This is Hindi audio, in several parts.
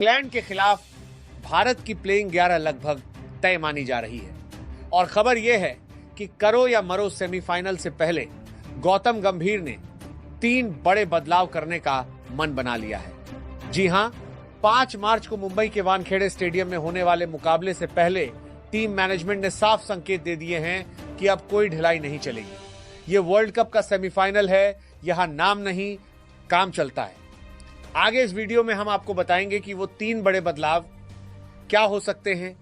इंग्लैंड के खिलाफ भारत की प्लेइंग 11 लगभग तय मानी जा रही है और खबर यह है कि करो या मरो सेमीफाइनल से पहले गौतम गंभीर ने 3 बड़े बदलाव करने का मन बना लिया है। जी हां, 5 मार्च को मुंबई के वानखेड़े स्टेडियम में होने वाले मुकाबले से पहले टीम मैनेजमेंट ने साफ संकेत दे दिए हैं कि अब कोई ढिलाई नहीं चलेगी। ये वर्ल्ड कप का सेमीफाइनल है, यहां नाम नहीं काम चलता है। आगे इस वीडियो में हम आपको बताएंगे कि वो 3 बड़े बदलाव क्या हो सकते हैं,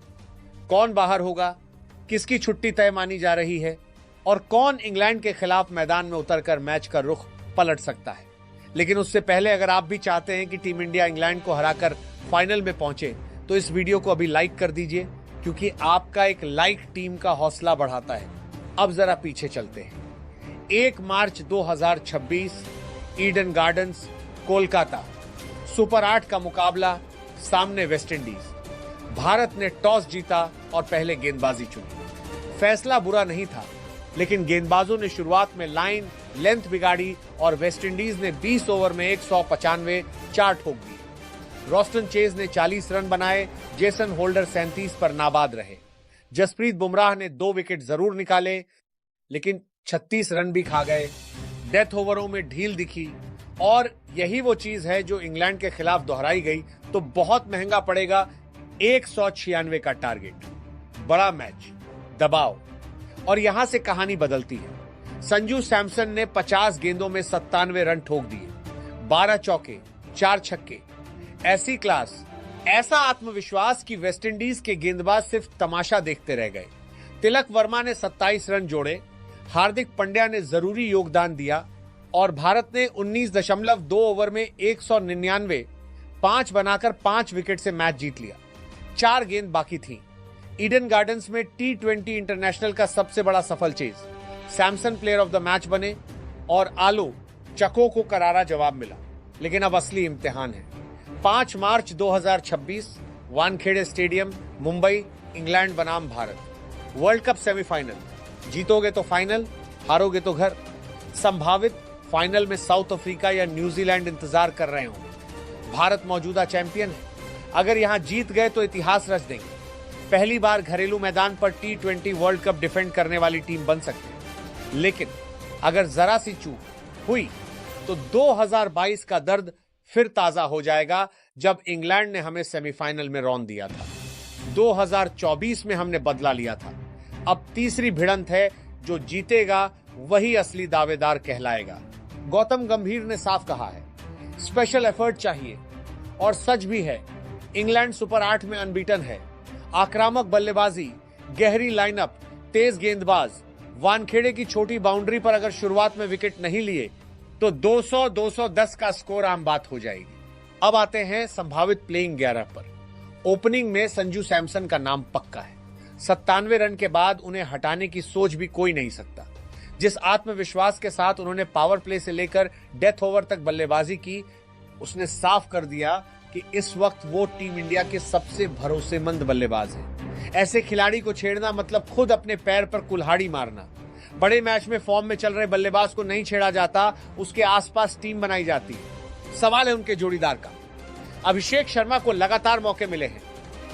कौन बाहर होगा, किसकी छुट्टी तय मानी जा रही है और कौन इंग्लैंड के खिलाफ मैदान में उतरकर मैच का रुख पलट सकता है। लेकिन उससे पहले अगर आप भी चाहते हैं कि टीम इंडिया इंग्लैंड को हराकर फाइनल में पहुंचे तो इस वीडियो को अभी लाइक कर दीजिए, क्योंकि आपका एक लाइक टीम का हौसला बढ़ाता है। अब जरा पीछे चलते हैं। 1 मार्च 2026 ईडन गार्डन्स, कोलकाता, सुपर 8 का मुकाबला, सामने वेस्टइंडीज। भारत ने टॉस जीता और पहले गेंदबाजी चुनी। फैसला बुरा नहीं था, लेकिन गेंदबाजों ने शुरुआत में लाइन लेंथ बिगाड़ी और वेस्टइंडीज ने 20 ओवर में 195 4 ठोक दिए। रॉस्टन चेज ने 40 रन बनाए, जेसन होल्डर 37 पर नाबाद रहे। जसप्रीत बुमराह ने 2 विकेट जरूर निकाले, लेकिन 36 रन भी खा गए। डेथ ओवरों में ढील दिखी और यही वो चीज है जो इंग्लैंड के खिलाफ दोहराई गई तो बहुत महंगा पड़ेगा। 196 का टारगेट, बड़ा मैच, दबाव, और यहां से कहानी बदलती है। संजू सैमसन ने 50 गेंदों में 97 रन ठोक दिए, 12 चौके, 4 छक्के। ऐसी क्लास, ऐसा आत्मविश्वास कि वेस्टइंडीज के गेंदबाज सिर्फ तमाशा देखते रह गए। तिलक वर्मा ने 27 रन जोड़े, हार्दिक पांड्या ने जरूरी योगदान दिया और भारत ने 19.2 ओवर में 199 5 बनाकर 5 विकेट से मैच जीत लिया। 4 गेंद बाकी थी। ईडन गार्डन्स में T20 इंटरनेशनल का सबसे बड़ा सफल chase. Samson player of the match बने और आलो चको को करारा जवाब मिला। लेकिन अब असली इम्तिहान है। 5 मार्च 2026 वानखेड़े स्टेडियम, मुंबई, इंग्लैंड बनाम भारत। World cup semifinal. जीतोगे तो फाइनल, हारोगे तो घर। संभावित फाइनल में साउथ अफ्रीका या न्यूजीलैंड इंतजार कर रहे होंगे। भारत मौजूदा चैंपियन है। अगर यहां जीत गए तो इतिहास रच देंगे। पहली बार घरेलू मैदान पर T20 वर्ल्ड कप डिफेंड करने वाली टीम बन सकते हैं। लेकिन अगर जरा सी चूक हुई तो 2022 का दर्द फिर ताजा हो जाएगा, जब इंग्लैंड ने हमें सेमीफाइनल में रौंद दिया था। 2024 में हमने बदला लिया था। अब तीसरी भिड़ंत है, जो जीतेगा वही असली दावेदार कहलाएगा। गौतम गंभीर ने साफ कहा है, स्पेशल एफर्ट चाहिए, और सच भी है। इंग्लैंड सुपर 8 में अनबीटन है। आक्रामक बल्लेबाजी, गहरी लाइनअप, तेज गेंदबाज। वानखेड़े की छोटी बाउंड्री पर अगर शुरुआत में विकेट नहीं लिए तो 200-210 का स्कोर आम बात हो जाएगी। अब आते हैं संभावित प्लेइंग 11 पर। ओपनिंग में संजू सैमसन का नाम पक्का है। 97 रन के बाद उन्हें हटाने की सोच भी कोई नहीं सकता। जिस आत्मविश्वास के साथ उन्होंने पावर प्ले से लेकर डेथ ओवर तक बल्लेबाजी की, उसने साफ कर दिया कि इस वक्त वो टीम इंडिया के सबसे भरोसेमंद बल्लेबाज हैं। ऐसे खिलाड़ी को छेड़ना मतलब खुद अपने पैर पर कुल्हाड़ी मारना। बड़े मैच में फॉर्म में चल रहे बल्लेबाज को नहीं छेड़ा जाता, उसके आसपास टीम बनाई जाती है। सवाल है उनके जोड़ीदार का। अभिषेक शर्मा को लगातार मौके मिले हैं।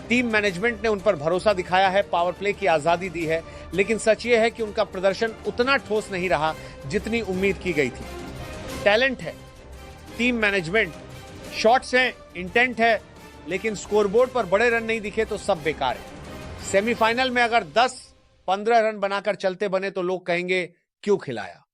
टीम मैनेजमेंट ने उन पर भरोसा दिखाया है, पावर प्ले की आजादी दी है, लेकिन सच ये है कि उनका प्रदर्शन उतना ठोस नहीं रहा जितनी उम्मीद की गई थी। टैलेंट है, टीम मैनेजमेंट, शॉट्स हैं, इंटेंट है, लेकिन स्कोरबोर्ड पर बड़े रन नहीं दिखे तो सब बेकार है। सेमीफाइनल में अगर 10-15 रन बनाकर चलते बने तो लोग कहेंगे क्यों खिलाया,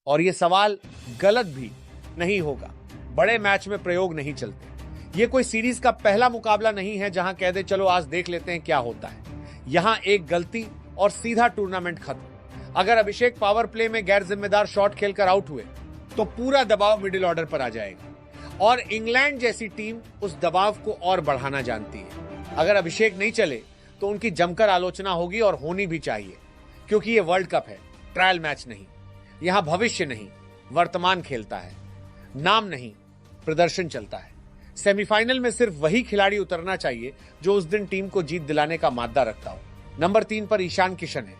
और यह सवाल गलत भी नहीं होगा। बड़े मैच में प्रयोग नहीं चलते। यह कोई सीरीज का पहला मुकाबला नहीं है जहां कह दे चलो आज देख लेते हैं क्या होता है। यहां एक गलती और सीधा टूर्नामेंट खत्म। अगर अभिषेक पावर प्ले में गैर जिम्मेदार शॉट खेलकर आउट हुए तो पूरा दबाव मिडिल ऑर्डर पर आ जाएगा, और इंग्लैंड जैसी टीम उस दबाव को और बढ़ाना जानती है। अगर अभिषेक नहीं चले तो उनकी जमकर आलोचना होगी, और होनी भी चाहिए, क्योंकि ये वर्ल्ड कप है, ट्रायल मैच नहीं। यहां भविष्य नहीं, वर्तमान खेलता है। नाम नहीं, प्रदर्शन चलता है। सेमीफाइनल में सिर्फ वही खिलाड़ी उतरना चाहिए जो उस दिन टीम को जीत दिलाने का मादा रखता हो। नंबर 3 पर ईशान किशन है।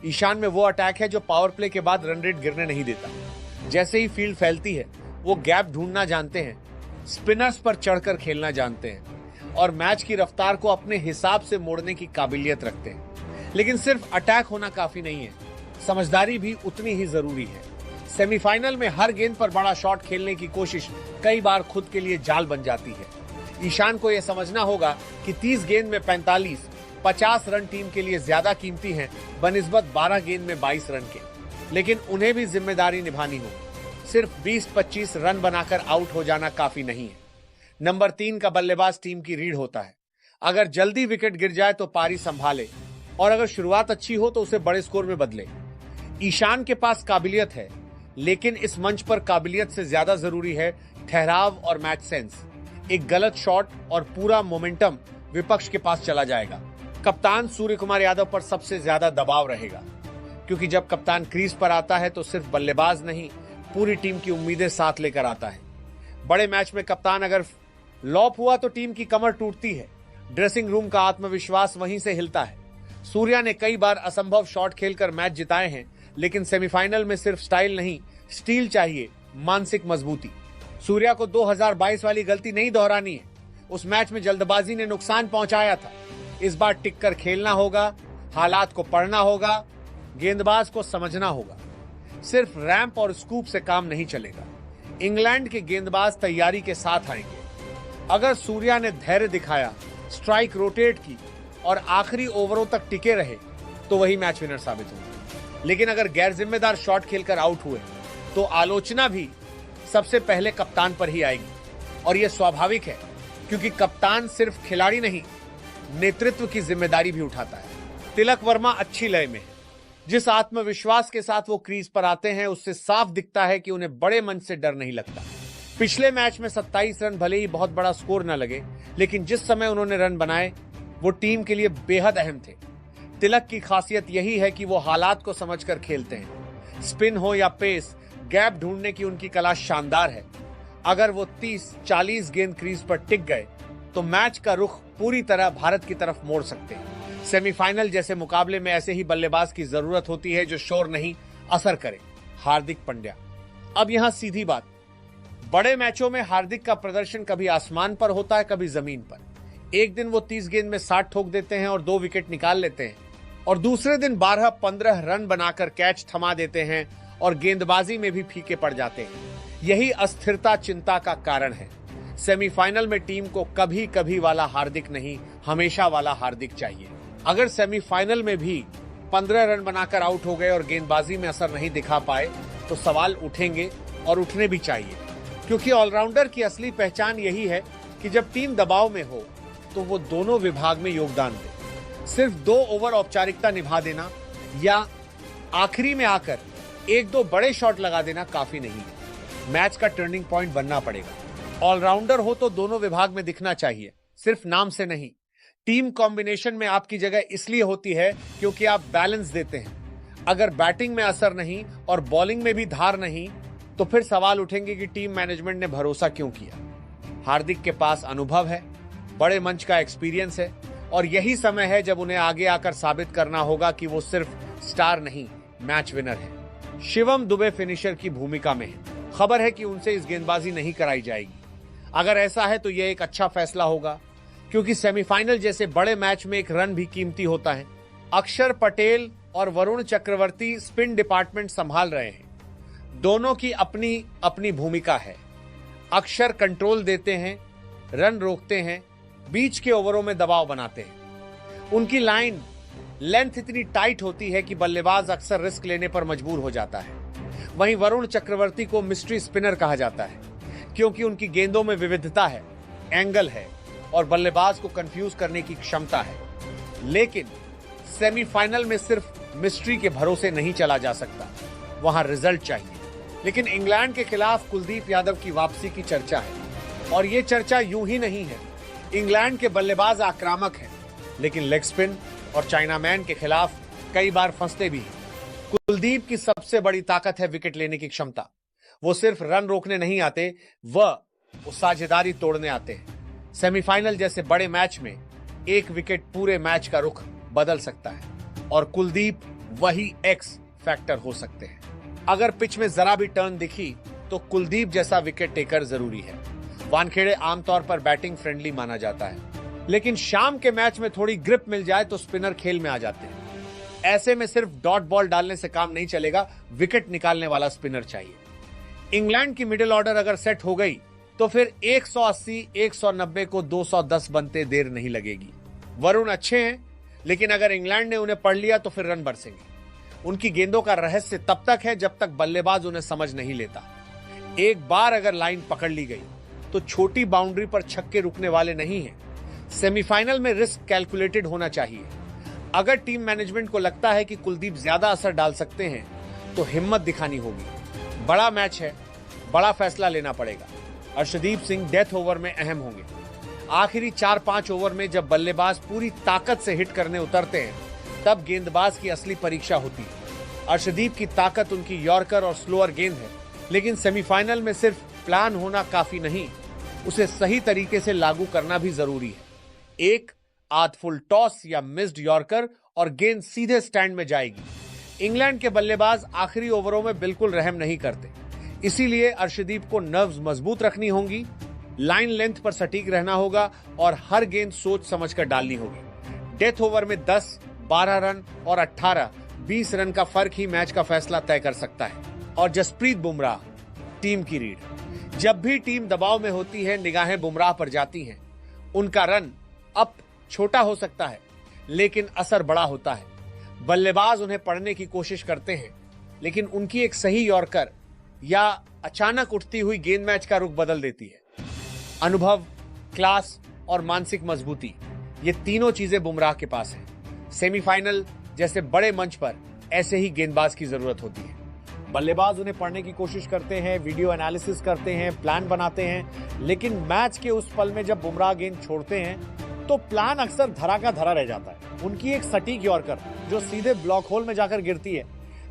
ईशान में वो अटैक है जो पावर प्ले के बाद रन रेट गिरने नहीं देता। जैसे ही फील्ड फैलती है वो गैप ढूंढना जानते हैं, स्पिनर्स पर चढ़कर खेलना जानते हैं। और मैच की रफ्तार को अपने हिसाब से मोड़ने की काबिलियत रखते हैं। लेकिन सिर्फ अटैक होना काफी नहीं है, समझदारी भी उतनी ही जरूरी है। सेमीफाइनल में हर गेंद पर बड़ा शॉट खेलने की कोशिश कई बार खुद के लिए जाल बन जाती है। ईशान को यह समझना होगा कि 30 गेंद में 45-50 रन टीम के लिए ज्यादा कीमती हैं बनिस्बत 12 गेंद में 22 रन के। लेकिन उन्हें भी जिम्मेदारी निभानी होगी। सिर्फ 20-25 रन बनाकर आउट हो जाना काफी नहीं है। नंबर 3 का बल्लेबाज टीम की रीढ़ होता है। अगर जल्दी विकेट गिर जाए तो पारी संभाले, और अगर शुरुआत अच्छी हो तो उसे बड़े स्कोर में बदले। ईशान के पास काबिलियत है, लेकिन इस मंच पर काबिलियत से ज्यादा जरूरी है ठहराव और मैच सेंस। एक गलत शॉट और पूरा मोमेंटम विपक्ष के पास चला जाएगा। कप्तान सूर्य कुमार यादव पर सबसे ज्यादा दबाव रहेगा, क्योंकि जब कप्तान क्रीज पर आता है तो सिर्फ बल्लेबाज नहीं, पूरी टीम की उम्मीदें साथ लेकर आता है। बड़े मैच में कप्तान अगर लॉप हुआ तो टीम की कमर टूटती है। ड्रेसिंग रूम का आत्मविश्वास वहीं से हिलता है। सूर्या ने कई बार असंभव शॉट खेलकर मैच जिताए हैं, लेकिन सेमीफाइनल में सिर्फ स्टाइल नहीं, स्टील चाहिए, मानसिक मजबूती। सूर्या को 2022 वाली गलती नहीं दोहरानी है। उस मैच में जल्दबाजी ने नुकसान पहुंचाया था। इस बार टिक कर खेलना होगा, हालात को पढ़ना होगा, गेंदबाज को समझना होगा। सिर्फ रैंप और स्कूप से काम नहीं चलेगा। इंग्लैंड के गेंदबाज तैयारी के साथ आएंगे। अगर सूर्या ने धैर्य दिखाया, स्ट्राइक रोटेट की और आखिरी ओवरों तक टिके रहे तो वही मैच विनर साबित होगा। लेकिन अगर गैर जिम्मेदार शॉट खेलकर आउट हुए तो आलोचना भी सबसे पहले कप्तान पर ही आएगी। और यह स्वाभाविक है, क्योंकि कप्तान सिर्फ खिलाड़ी नहीं, नेतृत्व की जिम्मेदारी भी उठाता है। तिलक वर्मा अच्छी लय में है। जिस आत्मविश्वास के साथ वो क्रीज पर आते हैं, उससे साफ दिखता है कि उन्हें बड़े मंच से डर नहीं लगता। पिछले मैच में 27 रन भले ही बहुत बड़ा स्कोर न लगे, लेकिन जिस समय उन्होंने रन बनाए वो टीम के लिए बेहद अहम थे। तिलक की खासियत यही है कि वो हालात को समझकर खेलते हैं। स्पिन हो या पेस, गैप ढूंढने की उनकी कला शानदार है। अगर वो 30-40 गेंद क्रीज पर टिक गए तो मैच का रुख पूरी तरह भारत की तरफ मोड़ सकते हैं। सेमीफाइनल जैसे मुकाबले में ऐसे ही बल्लेबाज की जरूरत होती है जो शोर नहीं, असर करे। हार्दिक पांड्या। अब यहां सीधी बात, बड़े मैचों में हार्दिक का प्रदर्शन कभी आसमान पर होता है, कभी जमीन पर। एक दिन वो 30 गेंद में 60 ठोक देते हैं और 2 विकेट निकाल लेते हैं, और दूसरे दिन 12-15 रन बनाकर कैच थमा देते हैं और गेंदबाजी में भी फीके पड़ जाते हैं। यही अस्थिरता चिंता का कारण है। सेमीफाइनल में टीम को कभी कभी वाला हार्दिक नहीं, हमेशा वाला हार्दिक चाहिए। अगर सेमीफाइनल में भी 15 रन बनाकर आउट हो गए और गेंदबाजी में असर नहीं दिखा पाए तो सवाल उठेंगे, और उठने भी चाहिए, क्योंकि ऑलराउंडर की असली पहचान यही है कि जब टीम दबाव में हो तो वो दोनों विभाग में योगदान दे। सिर्फ 2 ओवर औपचारिकता निभा देना या आखिरी में आकर 1-2 बड़े शॉट लगा देना काफी नहीं है। मैच का टर्निंग पॉइंट बनना पड़ेगा। ऑलराउंडर हो तो दोनों विभाग में दिखना चाहिए, सिर्फ नाम से नहीं। टीम कॉम्बिनेशन में आपकी जगह इसलिए होती है क्योंकि आप बैलेंस देते हैं। अगर बैटिंग में असर नहीं और बॉलिंग में भी धार नहीं तो फिर सवाल उठेंगे कि टीम मैनेजमेंट ने भरोसा क्यों किया। हार्दिक के पास अनुभव है, बड़े मंच का एक्सपीरियंस है, और यही समय है जब उन्हें आगे आकर साबित करना होगा कि वो सिर्फ स्टार नहीं, मैच विनर है। शिवम दुबे फिनिशर की भूमिका में है। खबर है कि उनसे इस गेंदबाजी नहीं कराई जाएगी। अगर ऐसा है तो यह एक अच्छा फैसला होगा, क्योंकि सेमीफाइनल जैसे बड़े मैच में एक रन भी कीमती होता है। अक्षर पटेल और वरुण चक्रवर्ती स्पिन डिपार्टमेंट संभाल रहे हैं। दोनों की अपनी अपनी भूमिका है। अक्षर कंट्रोल देते हैं, रन रोकते हैं, बीच के ओवरों में दबाव बनाते हैं। उनकी लाइन लेंथ इतनी टाइट होती है कि बल्लेबाज अक्सर रिस्क लेने पर मजबूर हो जाता है। वहीं वरुण चक्रवर्ती को मिस्ट्री स्पिनर कहा जाता है, क्योंकि उनकी गेंदों में विविधता है, एंगल है और बल्लेबाज को कंफ्यूज करने की क्षमता है। लेकिन सेमीफाइनल में सिर्फ मिस्ट्री के भरोसे नहीं चला जा सकता, वहां रिजल्ट चाहिए। लेकिन इंग्लैंड के खिलाफ कुलदीप यादव की वापसी की चर्चा है, और ये चर्चा यूं ही नहीं है। इंग्लैंड के बल्लेबाज आक्रामक हैं, लेकिन लेग स्पिन और चाइनामैन के खिलाफ कई बार फंसते भी हैं। कुलदीप की सबसे बड़ी ताकत है विकेट लेने की क्षमता। वो सिर्फ रन रोकने नहीं आते, वो साझेदारी तोड़ने आते हैं। सेमीफाइनल जैसे बड़े मैच में एक विकेट पूरे मैच का रुख बदल सकता है, और कुलदीप वही एक्स फैक्टर हो सकते हैं। अगर पिच में जरा भी टर्न दिखी तो कुलदीप जैसा विकेट टेकर जरूरी है। वानखेड़े आमतौर पर बैटिंग फ्रेंडली माना जाता है, लेकिन शाम के मैच में थोड़ी ग्रिप मिल जाए तो स्पिनर खेल में आ जाते हैं। ऐसे में सिर्फ डॉट बॉल डालने से काम नहीं चलेगा, विकेट निकालने वाला स्पिनर चाहिए। इंग्लैंड की मिडिल ऑर्डर अगर सेट हो गई तो फिर 180, 190 को 210 बनते देर नहीं लगेगी। वरुण अच्छे हैं, लेकिन अगर इंग्लैंड ने उन्हें पढ़ लिया तो फिर रन बरसेंगे। उनकी गेंदों का रहस्य तब तक है जब तक बल्लेबाज उन्हें समझ नहीं लेता। एक बार अगर लाइन पकड़ ली गई तो छोटी बाउंड्री पर छक्के रुकने वाले नहीं हैं। सेमीफाइनल में रिस्क कैलकुलेटेड होना चाहिए। अगर टीम मैनेजमेंट को लगता है कि कुलदीप ज्यादा असर डाल सकते हैं तो हिम्मत दिखानी होगी। बड़ा मैच है, बड़ा फैसला लेना पड़ेगा। अर्शदीप सिंह डेथ ओवर में अहम होंगे। आखिरी 4-5 ओवर में जब बल्लेबाज पूरी ताकत से हिट करने उतरते हैं तब गेंदबाज की असली परीक्षा होती है। अर्शदीप की ताकत उनकी यॉर्कर और स्लोअर गेंद है, लेकिन सेमीफाइनल में सिर्फ प्लान होना काफी नहीं, उसे सही तरीके से लागू करना भी जरूरी है। एक आध फुल टॉस या मिस्ड यॉर्कर और गेंद सीधे स्टैंड में जाएगी। इंग्लैंड के बल्लेबाज आखिरी ओवरों में बिल्कुल रहम नहीं करते, इसीलिए अर्शदीप को नर्व्स मजबूत रखनी होंगी, लाइन लेंथ पर सटीक रहना होगा और हर गेंद सोच समझकर डालनी होगी। डेथ ओवर में 10, 12 रन और 18, 20 रन का फर्क ही मैच का फैसला तय कर सकता है। और जसप्रीत बुमराह टीम की रीढ़। जब भी टीम दबाव में होती है निगाहें बुमराह पर जाती हैं। उनका रन अप छोटा हो सकता है, लेकिन असर बड़ा होता है। बल्लेबाज उन्हें पढ़ने की कोशिश करते हैं, लेकिन उनकी एक सही यॉर्कर या अचानक उठती हुई गेंद मैच का रुख बदल देती है। अनुभव, क्लास और मानसिक मजबूती, ये तीनों चीजें बुमराह के पास हैं। सेमीफाइनल जैसे बड़े मंच पर ऐसे ही गेंदबाज की जरूरत होती है। बल्लेबाज उन्हें पढ़ने की कोशिश करते हैं, वीडियो एनालिसिस करते हैं, प्लान बनाते हैं, लेकिन मैच के उस पल में जब बुमराह गेंद छोड़ते हैं तो प्लान अक्सर धरा का धरा रह जाता है। उनकी एक सटीक यॉर्कर जो सीधे ब्लॉक होल में जाकर गिरती है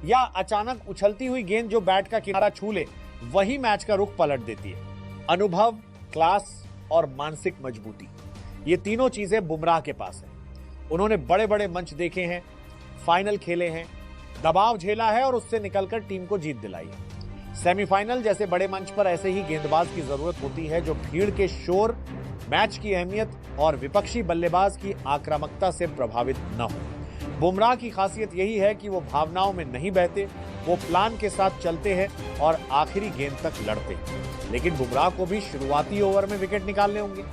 या अचानक उछलती हुई गेंद जो बैट का किनारा छू ले, वही मैच का रुख पलट देती है। अनुभव, क्लास और मानसिक मजबूती, ये तीनों चीजें बुमराह के पास है। उन्होंने बड़े बड़े मंच देखे हैं, फाइनल खेले हैं, दबाव झेला है और उससे निकलकर टीम को जीत दिलाई है। सेमीफाइनल जैसे बड़े मंच पर ऐसे ही गेंदबाज की जरूरत होती है जो भीड़ के शोर, मैच की अहमियत और विपक्षी बल्लेबाज की आक्रामकता से प्रभावित न हो। बुमराह की खासियत यही है कि वो भावनाओं में नहीं बहते, वो प्लान के साथ चलते हैं और आखिरी गेंद तक लड़ते हैं। लेकिन बुमराह को भी शुरुआती ओवर में विकेट निकालने होंगे।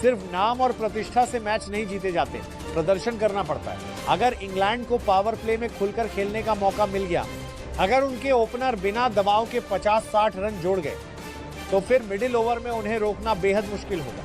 सिर्फ नाम और प्रतिष्ठा से मैच नहीं जीते जाते, प्रदर्शन करना पड़ता है। अगर इंग्लैंड को पावर प्ले में खुलकर खेलने का मौका मिल गया, अगर उनके ओपनर बिना दबाव के 50-60 रन जोड़ गए, तो फिर मिडिल ओवर में उन्हें रोकना बेहद मुश्किल होगा।